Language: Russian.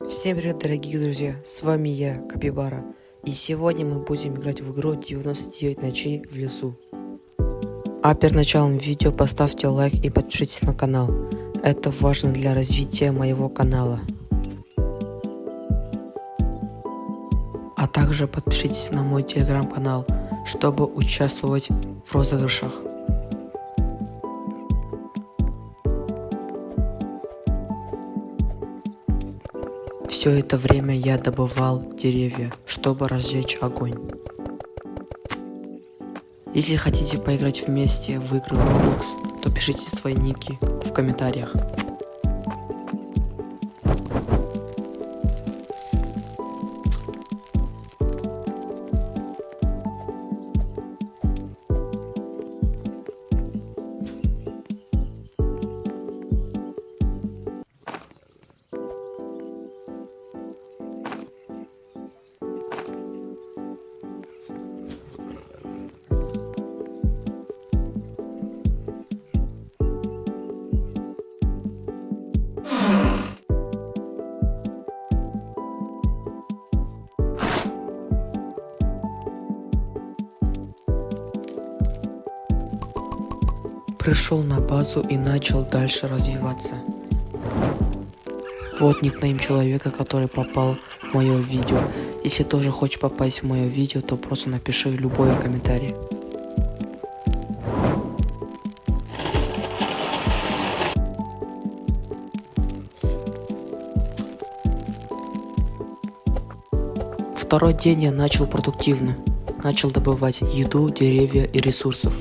Всем привет, дорогие друзья, с вами я, Капибара, и сегодня мы будем играть в игру 99 ночей в лесу. А перед началом видео поставьте лайк и подпишитесь на канал, это важно для развития моего канала. А также подпишитесь на мой телеграм-канал, чтобы участвовать в розыгрышах. Все это время я добывал деревья, чтобы разжечь огонь. Если хотите поиграть вместе в игры Roblox, то пишите свои ники в комментариях. Пришел на базу и начал дальше развиваться. Вот никнейм человека, который попал в мое видео. Если тоже хочешь попасть в мое видео, то просто напиши любой комментарий. Второй день я начал продуктивно. Начал добывать еду, деревья и ресурсов.